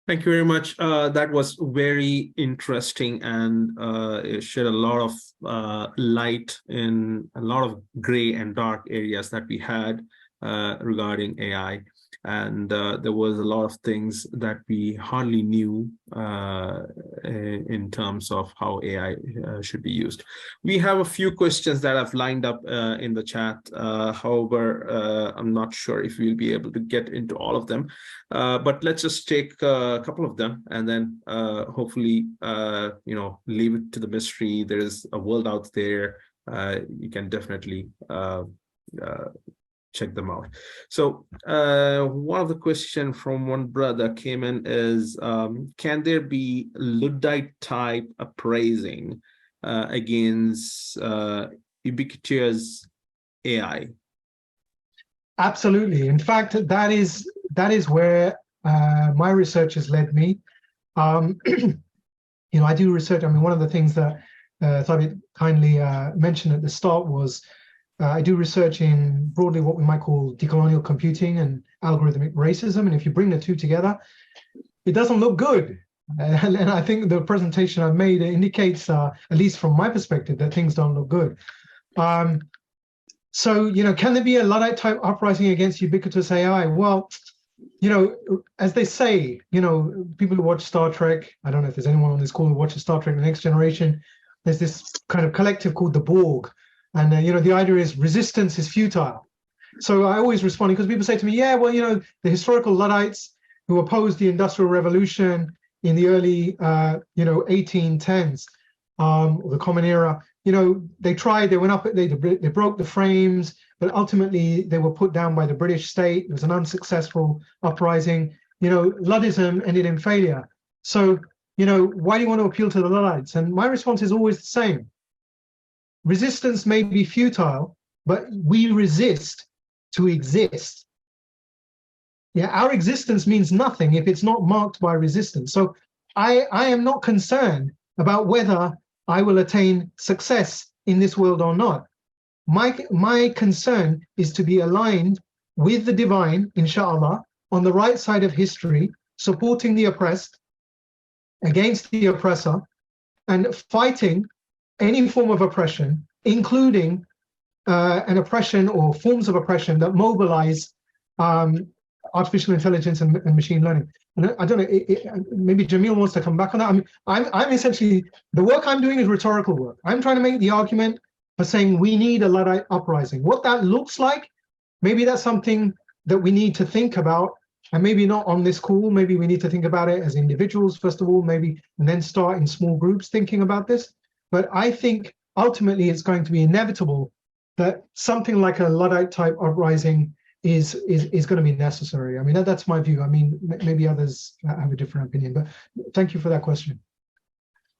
Thank you very much. That was very interesting, and it shed a lot of light in a lot of gray and dark areas that we had regarding AI. And there was a lot of things that we hardly knew in terms of how AI should be used. We have a few questions that I've lined up in the chat. However, I'm not sure if we'll be able to get into all of them. But let's just take a couple of them and then hopefully, leave it to the mystery. There is a world out there. You can definitely check them out. So one of the questions from one brother came in is, can there be Luddite type appraising against ubiquitous AI? Absolutely. In fact, that is where my research has led me. I do research. I mean, one of the things that Thabit kindly mentioned at the start was I do research in broadly what we might call decolonial computing and algorithmic racism. And if you bring the two together, it doesn't look good. And I think the presentation I made indicates, at least from my perspective, that things don't look good. So, can there be a Luddite type uprising against ubiquitous AI? Well, as they say, people who watch Star Trek, I don't know if there's anyone on this call who watches Star Trek: The Next Generation, there's this kind of collective called the Borg. And, the idea is resistance is futile. So I always respond, because people say to me, yeah, well, the historical Luddites who opposed the Industrial Revolution in the early, 1810s, or the Common Era, they tried, they went up, they broke the frames, but ultimately they were put down by the British state. It was an unsuccessful uprising. Luddism ended in failure. So, why do you want to appeal to the Luddites? And my response is always the same. Resistance may be futile, but we resist to exist. Yeah, our existence means nothing if it's not marked by resistance. So I am not concerned about whether I will attain success in this world or not. My concern is to be aligned with the divine, inshallah, on the right side of history, supporting the oppressed against the oppressor, and fighting any form of oppression, including an oppression or forms of oppression that mobilize artificial intelligence and machine learning. And I don't know, maybe Jamil wants to come back on that. I mean, I'm essentially, the work I'm doing is rhetorical work. I'm trying to make the argument for saying we need a Luddite uprising. What that looks like, maybe that's something that we need to think about, and maybe not on this call. Maybe we need to think about it as individuals, first of all, maybe, and then start in small groups thinking about this. But I think ultimately it's going to be inevitable that something like a Luddite type uprising is going to be necessary. I mean, that's my view. I mean, maybe others have a different opinion, but thank you for that question.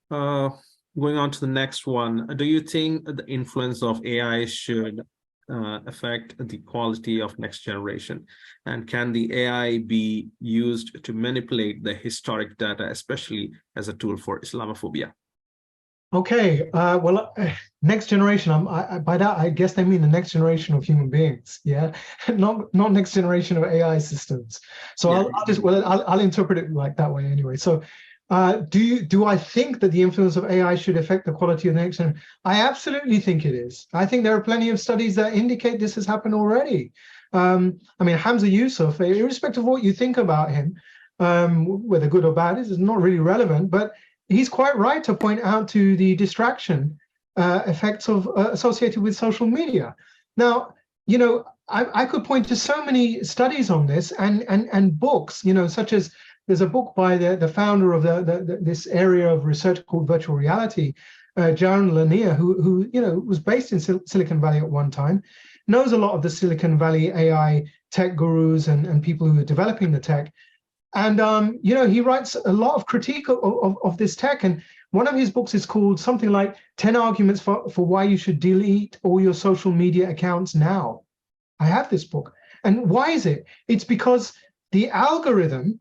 Going on to the next one, do you think the influence of AI should affect the quality of next generation? And can the AI be used to manipulate the historic data, especially as a tool for Islamophobia? Okay, well, next generation, by that, I guess they mean the next generation of human beings, yeah? not next generation of AI systems. So yeah. I'll interpret it like that way anyway. So do I think that the influence of AI should affect the quality of the next generation? I absolutely think it is. I think there are plenty of studies that indicate this has happened already. I mean, Hamza Yusuf, irrespective of what you think about him, whether good or bad, is not really relevant, but he's quite right to point out to the distraction effects of associated with social media. Now, I could point to so many studies on this and books, such as there's a book by the founder of this area of research called virtual reality, Jaron Lanier, who was based in Silicon Valley at one time, knows a lot of the Silicon Valley AI tech gurus and people who are developing the tech. And, he writes a lot of critique of this tech. And one of his books is called something like 10 Arguments for Why You Should Delete All Your Social Media Accounts Now. I have this book. And why is it? It's because the algorithm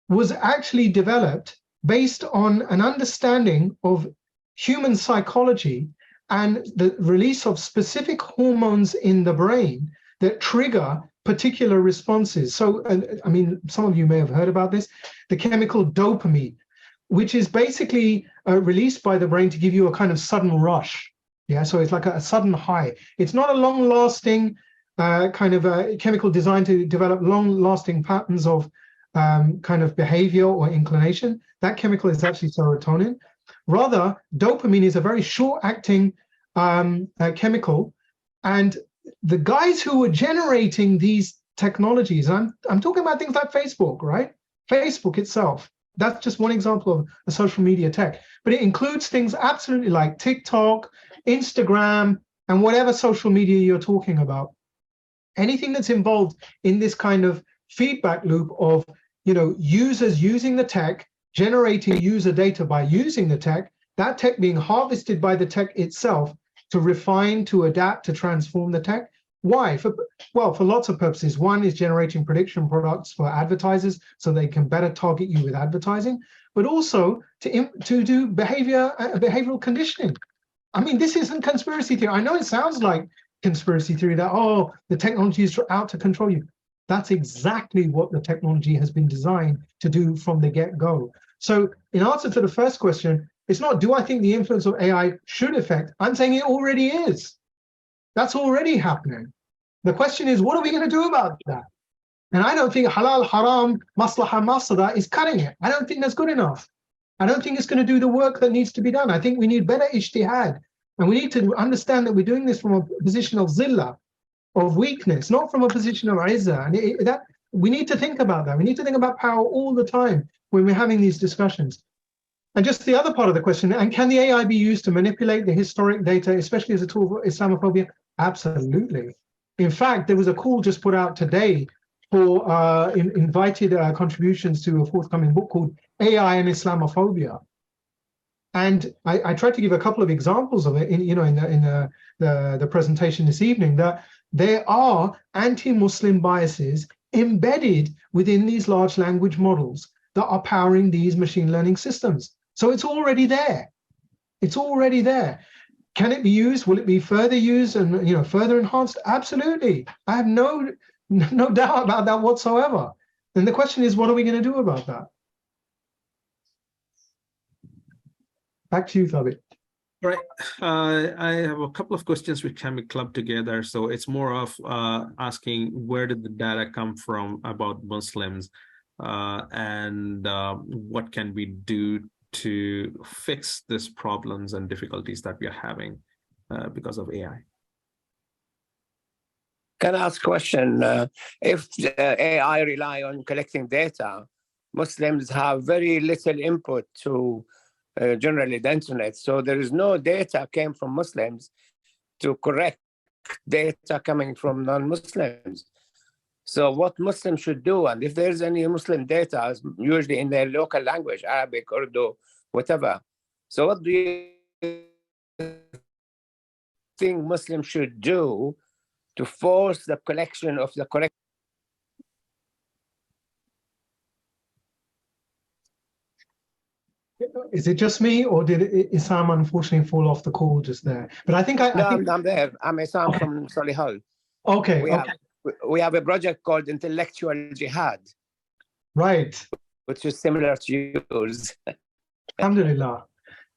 was actually developed based on an understanding of human psychology and the release of specific hormones in the brain that trigger particular responses. So, I mean, some of you may have heard about this, the chemical dopamine, which is basically released by the brain to give you a kind of sudden rush. Yeah, so it's like a sudden high. It's not a long-lasting kind of a chemical designed to develop long-lasting patterns of kind of behavior or inclination. That chemical is actually serotonin. Rather, dopamine is a very short-acting chemical, and the guys who were generating these technologies, I'm talking about things like Facebook, right? Facebook itself. That's just one example of a social media tech, but it includes things absolutely like TikTok, Instagram, and whatever social media you're talking about. Anything that's involved in this kind of feedback loop of, you know, users using the tech, generating user data by using the tech, that tech being harvested by the tech itself to refine, to adapt, to transform the tech. Why? Well, for lots of purposes. One is generating prediction products for advertisers so they can better target you with advertising, but also to do behavioral conditioning. I mean, this isn't conspiracy theory. I know it sounds like conspiracy theory that, oh, the technology is out to control you. That's exactly what the technology has been designed to do from the get-go. So in answer to the first question, it's not, do I think the influence of AI should affect? I'm saying it already is. That's already happening. The question is, what are we going to do about that? And I don't think halal, haram, maslaha, mafsada is cutting it. I don't think that's good enough. I don't think it's going to do the work that needs to be done. I think we need better ijtihad. And we need to understand that we're doing this from a position of zillah, of weakness, not from a position of izzah. And that we need to think about that. We need to think about power all the time when we're having these discussions. And just the other part of the question, and can the AI be used to manipulate the historic data, especially as a tool for Islamophobia? Absolutely. In fact, there was a call just put out today for invited contributions to a forthcoming book called AI and Islamophobia. And I tried to give a couple of examples of it in the presentation this evening, that there are anti-Muslim biases embedded within these large language models that are powering these machine learning systems. So it's already there. It's already there. Can it be used? Will it be further used and further enhanced? Absolutely. I have no doubt about that whatsoever. Then the question is, what are we going to do about that? Back to you, Thabit. Right. I have a couple of questions which can be clubbed together. So it's more of asking, where did the data come from about Muslims, and what can we do to fix these problems and difficulties that we are having because of AI? Can I ask a question? If AI rely on collecting data, Muslims have very little input to generally the internet. So there is no data came from Muslims to correct data coming from non-Muslims. So what Muslims should do, and if there's any Muslim data, usually in their local language, Arabic, Urdu, whatever. So what do you think Muslims should do to force the collection of the correct? Is it just me, or did Isam unfortunately fall off the call just there? But I think I'm there. I'm Isam from Solihull. Okay. We have a project called Intellectual Jihad. Right. Which is similar to yours. Alhamdulillah.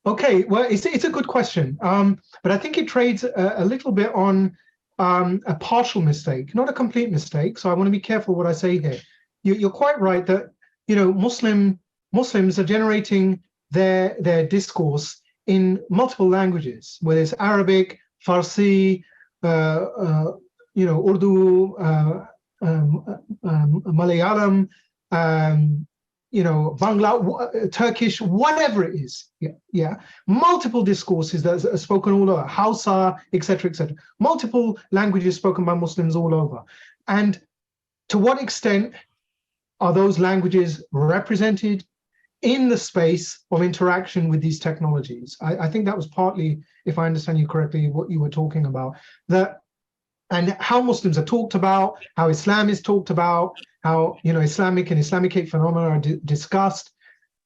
Okay, well, it's a good question. But I think it trades a little bit on a partial mistake, not a complete mistake. So I want to be careful what I say here. You're quite right that, Muslims are generating their discourse in multiple languages, whether it's Arabic, Farsi, Urdu, Malayalam, Bangla, Turkish, whatever it is. Yeah. Multiple discourses that are spoken all over, Hausa, etc., etc. Multiple languages spoken by Muslims all over. And to what extent are those languages represented in the space of interaction with these technologies? I think that was partly, if I understand you correctly, what you were talking about. And how Muslims are talked about, how Islam is talked about, how Islamic and Islamic phenomena are discussed,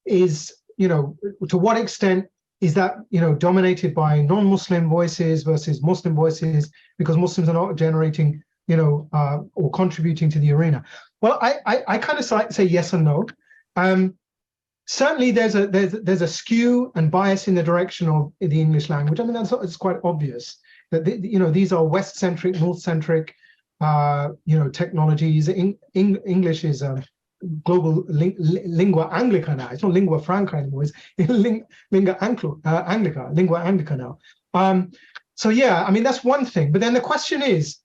is to what extent is that dominated by non-Muslim voices versus Muslim voices, because Muslims are not generating or contributing to the arena? Well, I kind of say yes and no. Certainly, there's a skew and bias in the direction of the English language. I mean, it's quite obvious that these are West-centric, North-centric, technologies. English is global lingua anglica now. It's not lingua franca anymore. It's lingua anglica now. So yeah, I mean, that's one thing. But then the question is,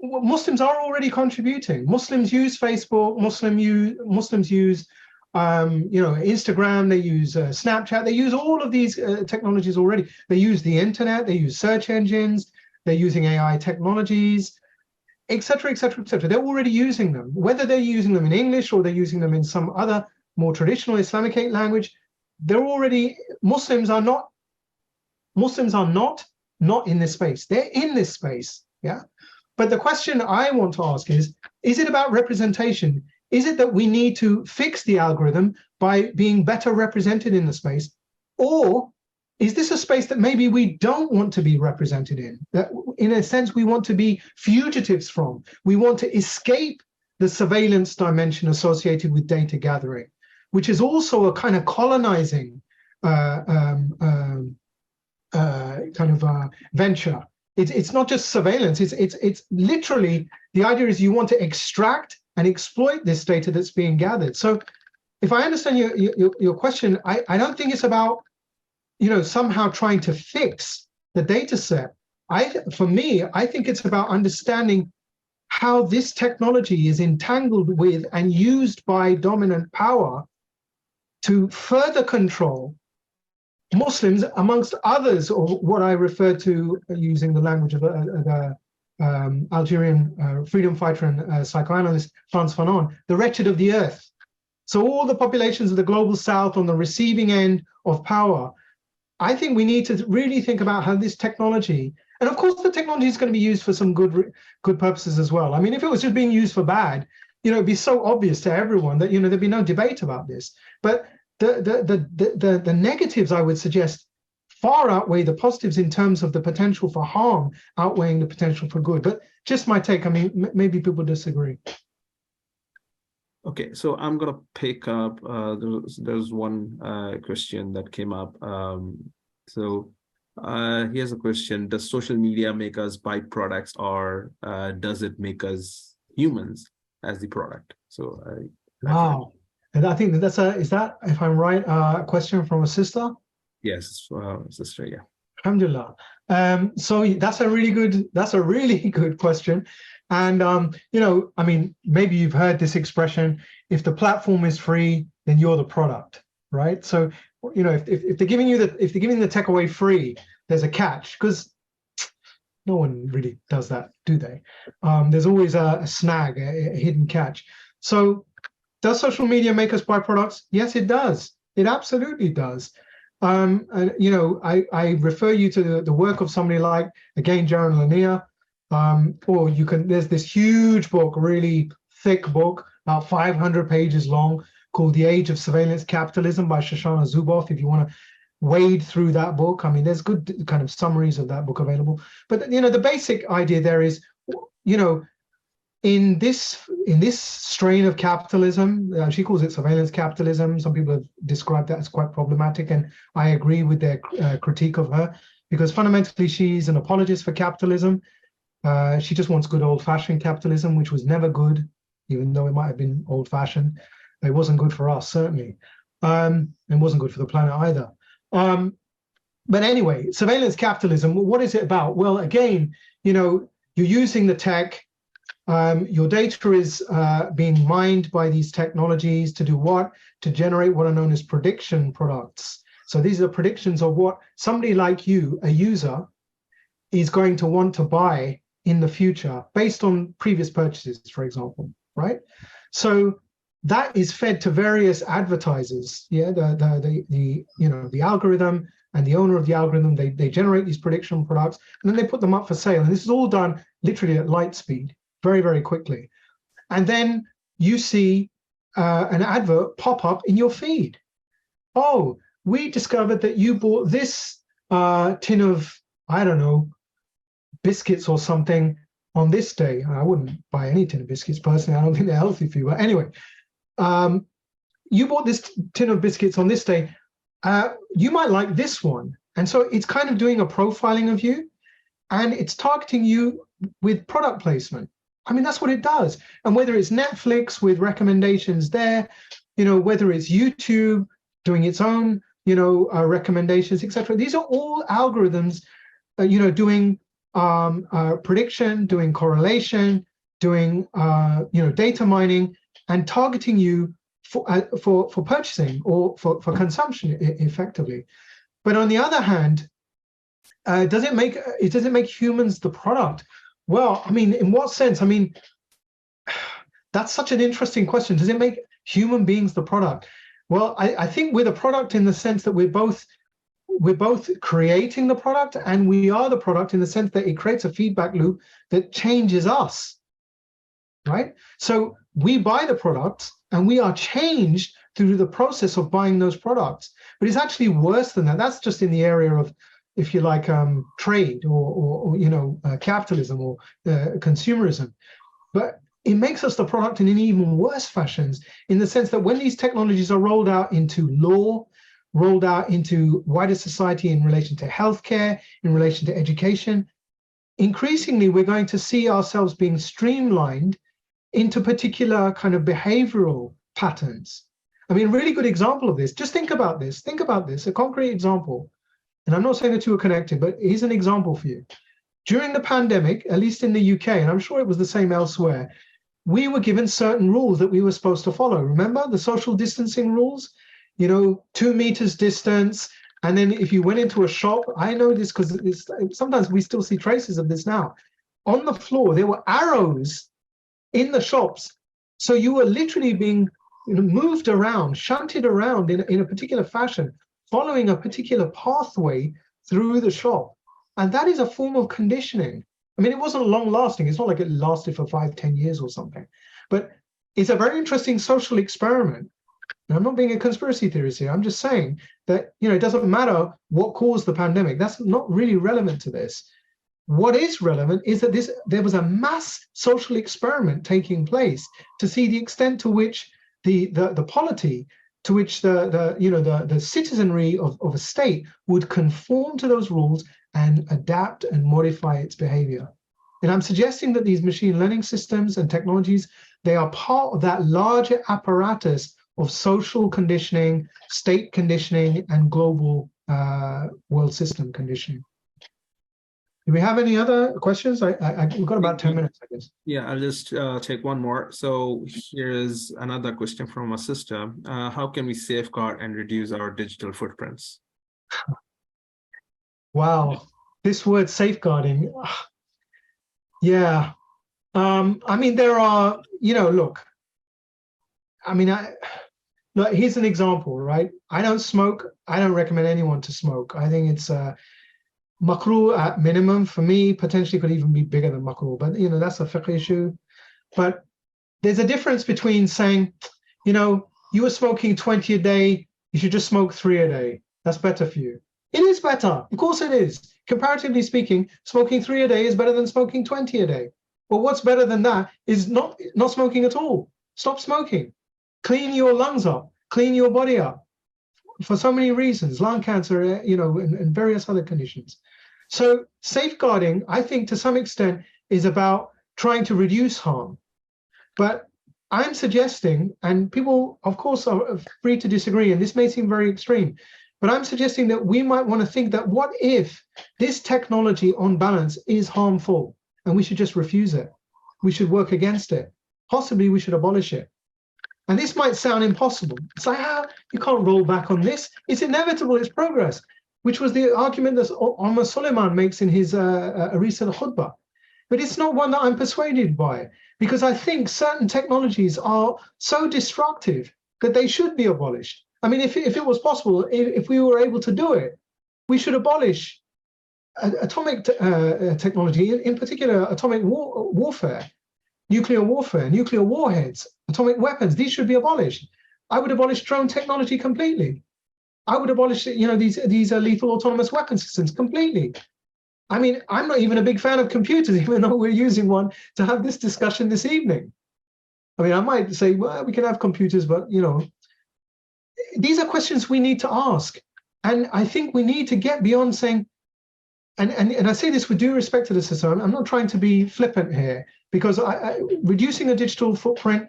Muslims are already contributing. Muslims use Facebook. Muslims use Instagram. They use Snapchat. They use all of these technologies already. They use the internet. They use search engines. They're using AI technologies, etc., etc., etc. They're already using them. Whether they're using them in English or they're using them in some other more traditional Islamic language, they're already Muslims are not in this space. They're in this space. Yeah. But the question I want to ask is it about representation? Is it that we need to fix the algorithm by being better represented in the space? Or is this a space that maybe we don't want to be represented in? That in a sense, we want to be fugitives from. We want to escape the surveillance dimension associated with data gathering, which is also a kind of colonizing venture. It's not just surveillance. It's literally, the idea is you want to extract and exploit this data that's being gathered. So if I understand your question, I don't think it's about somehow trying to fix the data set. For me, I think it's about understanding how this technology is entangled with and used by dominant power to further control Muslims, amongst others, or what I refer to using the language of the Algerian freedom fighter and psychoanalyst Frantz Fanon, the wretched of the earth. So all the populations of the global south on the receiving end of power. I think we need to really think about how this technology, and of course the technology is going to be used for some good purposes as well. I mean, if it was just being used for bad, it'd be so obvious to everyone that there'd be no debate about this. But the negatives, I would suggest, far outweigh the positives in terms of the potential for harm outweighing the potential for good. But just my take. I mean, maybe people disagree. Okay, so I'm gonna pick up. There's one question that came up. Here's a question: does social media make us byproducts, or does it make us humans as the product? So wow. And I think is that, if I'm right, a question from a sister? Yes, sister, yeah. Alhamdulillah. So that's a really good question. And I mean, maybe you've heard this expression: if the platform is free, then you're the product, right? So if they're giving the tech away free, there's a catch, because no one really does that, do they? There's always a snag, a hidden catch. So does social media make us byproducts? Yes, it does. It absolutely does. And I refer you to the work of somebody like, again, Jaron Lanier, or there's this huge book, really thick book, about 500 pages long, called The Age of Surveillance Capitalism by Shoshana Zuboff, if you want to wade through that book. I mean, there's good kind of summaries of that book available. But the basic idea there is, in this strain of capitalism, she calls it surveillance capitalism. Some people have described that as quite problematic, and I agree with their critique of her, because fundamentally she's an apologist for capitalism. She just wants good old-fashioned capitalism, which was never good, even though it might have been old-fashioned. It wasn't good for us, certainly. It wasn't good for the planet either. But anyway, surveillance capitalism, what is it about? Well, again, you're using the tech. Your data is being mined by these technologies to do what? To generate what are known as prediction products. So these are predictions of what somebody like you, a user, is going to want to buy in the future based on previous purchases, for example, right? So that is fed to various advertisers. Yeah, the algorithm and the owner of the algorithm, they generate these prediction products, and then they put them up for sale. And this is all done literally at light speed, very, very quickly. And then you see an advert pop up in your feed. Oh, we discovered that you bought this tin of, I don't know, biscuits or something on this day, I wouldn't buy any tin of biscuits personally. I don't think they're healthy for you. But anyway, you bought this tin of biscuits on this day. You might like this one. And so it's kind of doing a profiling of you, and it's targeting you with product placement. I mean, that's what it does. And whether it's Netflix with recommendations there, whether it's YouTube doing its own, recommendations, etc. These are all algorithms, doing prediction, doing correlation, doing, data mining, and targeting you for purchasing or for consumption effectively. But on the other hand, does it make humans the product? Well, I mean, in what sense? I mean, that's such an interesting question. Does it make human beings the product? Well, I think we're the product in the sense that we're both creating the product, and we are the product in the sense that it creates a feedback loop that changes us, right? So we buy the products and we are changed through the process of buying those products. But it's actually worse than that. That's just in the area of, if you like, trade or capitalism or consumerism. But it makes us the product in even worse fashions, in the sense that when these technologies are rolled out into law, rolled out into wider society in relation to healthcare, in relation to education, increasingly we're going to see ourselves being streamlined into particular kind of behavioral patterns. I mean, a really good example of this, just think about this, a concrete example. And I'm not saying the two are connected, but here's an example for you. During the pandemic, at least in the UK, and I'm sure it was the same elsewhere, we were given certain rules that we were supposed to follow. Remember the social distancing rules? 2 meters distance. And then if you went into a shop, I know this because sometimes we still see traces of this now. On the floor, there were arrows in the shops. So you were literally being moved around, shunted around in a particular fashion, following a particular pathway through the shop. And that is a form of conditioning. I mean, it wasn't long lasting. It's not like it lasted for 5-10 years or something. But it's a very interesting social experiment. And I'm not being a conspiracy theorist here. I'm just saying that, it doesn't matter what caused the pandemic. That's not really relevant to this. What is relevant is that there was a mass social experiment taking place to see the extent to which the polity, to which the citizenry of a state would conform to those rules and adapt and modify its behavior. And I'm suggesting that these machine learning systems and technologies, they are part of that larger apparatus of social conditioning, state conditioning, and global world system conditioning. Do we have any other questions? We've got about 10 minutes, I guess. Yeah, I'll just take one more. So here's another question from a sister. How can we safeguard and reduce our digital footprints? Wow, this word safeguarding. Yeah. I mean, there are, look, here's an example, right? I don't smoke. I don't recommend anyone to smoke. I think it's makruh at minimum. For me, potentially could even be bigger than makruh, but that's a fiqh issue. But there's a difference between saying, you were smoking 20 a day, you should just smoke 3 a day. That's better for you. It is better. Of course it is. Comparatively speaking, smoking 3 a day is better than smoking 20 a day. But what's better than that is not smoking at all. Stop smoking. Clean your lungs up. Clean your body up. For so many reasons, lung cancer, and various other conditions. So safeguarding, I think, to some extent, is about trying to reduce harm. But I'm suggesting, and people, of course, are free to disagree, and this may seem very extreme, but I'm suggesting that we might want to think that what if this technology on balance is harmful and we should just refuse it? We should work against it. Possibly we should abolish it. And this might sound impossible. It's like, you can't roll back on this. It's inevitable, it's progress, which was the argument that Omar Suleiman makes in his a recent khutbah. But it's not one that I'm persuaded by, because I think certain technologies are so destructive that they should be abolished. I mean, if it was possible, if we were able to do it, we should abolish atomic technology, in particular atomic warfare, nuclear warfare, nuclear warheads, atomic weapons. These should be abolished. I would abolish drone technology completely. I would abolish, these lethal autonomous weapon systems completely. I mean, I'm not even a big fan of computers, even though we're using one to have this discussion this evening. I mean, I might say, well, we can have computers, but, you know, these are questions we need to ask. And I think we need to get beyond saying, and I say this with due respect to the system, I'm not trying to be flippant here, because reducing a digital footprint,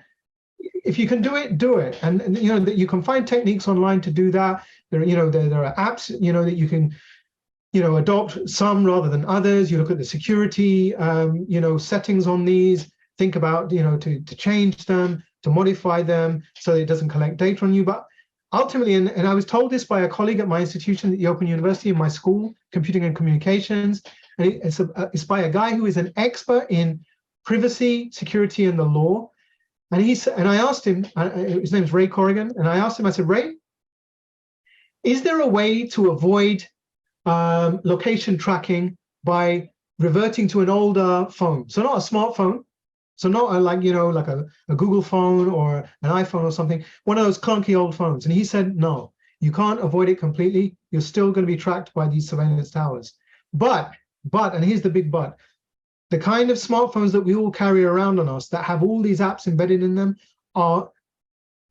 if you can do it, do it. And you know, that you can find techniques online to do that. There, you know, there are apps, you know, that you can, you know, adopt some rather than others. You look at the security, you know, settings on these, think about, you know, to change them, to modify them so that it doesn't collect data on you. But ultimately, and I was told this by a colleague at my institution at the Open University, in my school, Computing and Communications, and it's by a guy who is an expert in privacy, security, and the law. And he said, and I asked him, his name is Ray Corrigan, and I asked him, I said, Ray, is there a way to avoid location tracking by reverting to an older phone? So not a smartphone, so not like, you know, like a Google phone or an iPhone or something, one of those clunky old phones. And he said, no, you can't avoid it completely. You're still going to be tracked by these surveillance towers. But, and here's the big but, the kind of smartphones that we all carry around on us that have all these apps embedded in them are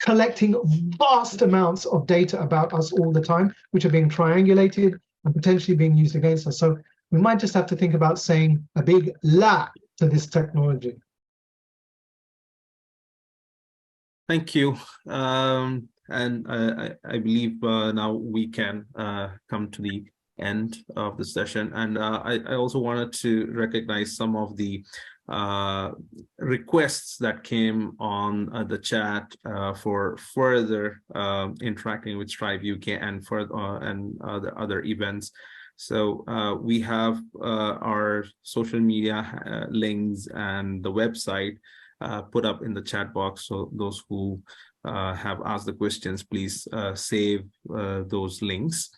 collecting vast amounts of data about us all the time, which are being triangulated and potentially being used against us. So we might just have to think about saying a big la to this technology. Thank you. And I believe now we can come to the end of the session. And I also wanted to recognize some of the requests that came on the chat for further interacting with StriveUK and for the other events. So we have our social media links and the website put up in the chat box. So those who have asked the questions, please save those links.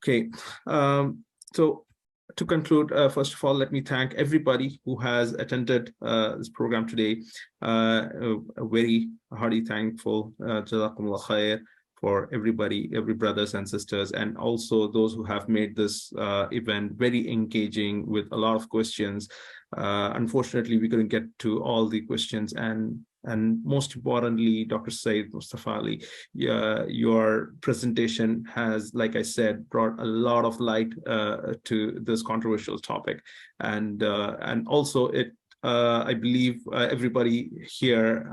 Okay, so to conclude, first of all, let me thank everybody who has attended this program today. A very hearty thankful, Jazakumullah khair, for everybody, every brothers and sisters, and also those who have made this event very engaging with a lot of questions. Unfortunately, we couldn't get to all the questions, and most importantly, Dr. Syed Mustafa Ali, your presentation has, like I said, brought a lot of light to this controversial topic, and also it. I believe everybody here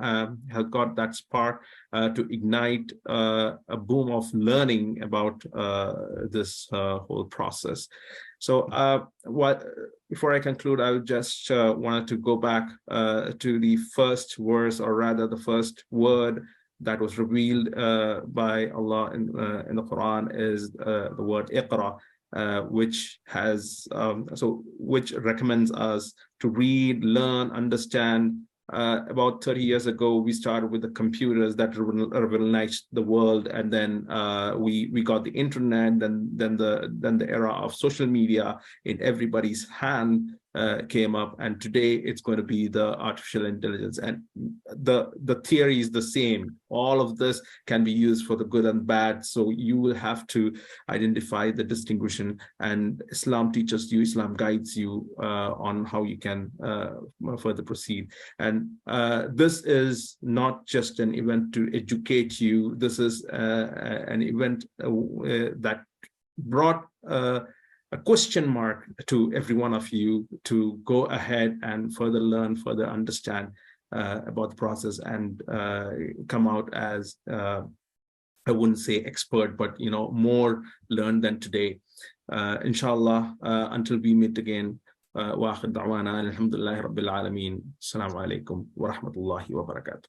has got that spark to ignite a boom of learning about this whole process. So before I conclude, I would just wanted to go back to the first verse, or rather the first word that was revealed by Allah in the Quran is the word Iqra. Which has which recommends us to read, learn, understand. About 30 years ago, we started with the computers that revolutionized the world, and then we got the internet. Then the era of social media in everybody's hand came up, and today it's going to be the artificial intelligence, and the theory is the same. All of this can be used for the good and bad, so you will have to identify the distinction, and Islam teaches you, Islam guides you on how you can further proceed. And this is not just an event to educate you. This is an event that brought a question mark to every one of you to go ahead and further learn, further understand about the process, and come out as I wouldn't say expert, but more learned than today. Inshallah, until we meet again. Wa akhir da'wana alhamdulillahi rabbil alameen. Assalamu alaikum wa rahmatullahi wa barakatuh.